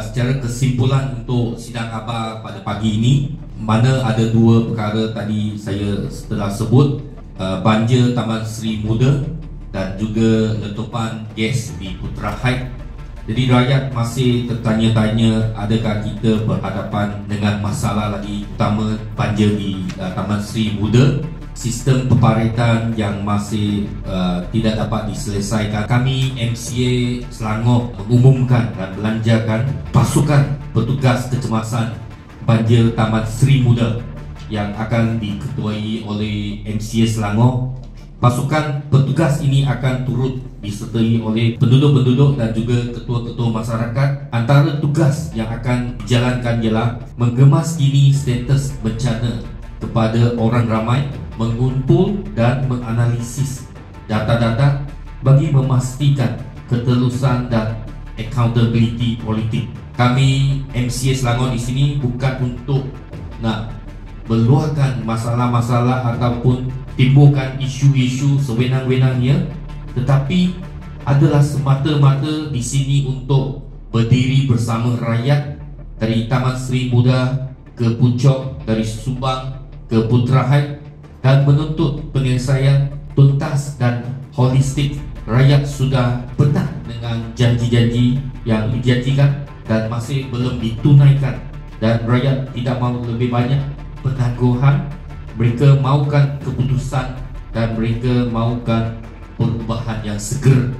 secara kesimpulan untuk sidang khabar pada pagi ini, mana ada dua perkara tadi saya telah sebut, banjir Taman Sri Muda dan juga letupan gas di Putra Heights. Jadi rakyat masih tertanya-tanya adakah kita berhadapan dengan masalah lagi utama banjir di Taman Sri Muda, sistem pemparaitan yang masih tidak dapat diselesaikan. Kami MCA Selangor mengumumkan dan belanjakan pasukan petugas kecemasan banjir Taman Sri Muda yang akan diketuai oleh MCA Selangor. Pasukan petugas ini akan turut disertai oleh penduduk-penduduk dan juga ketua-ketua masyarakat. Antara tugas yang akan dijalankan ialah mengemas kini status bencana kepada orang ramai, mengumpul dan menganalisis data-data bagi memastikan ketelusan dan accountability politik. Kami MCA Selangor di sini bukan untuk nak meluahkan masalah-masalah ataupun timbulkan isu-isu sewenang-wenangnya, tetapi adalah semata-mata di sini untuk berdiri bersama rakyat dari Taman Sri Muda ke Puncak, dari Subang ke Putra Heights, dan menuntut penyelesaian tuntas dan holistik. Rakyat sudah penat dengan janji-janji yang dijanjikan dan masih belum ditunaikan, dan rakyat tidak mahu lebih banyak penangguhan. Mereka mahukan keputusan dan mereka mahukan perubahan yang segera.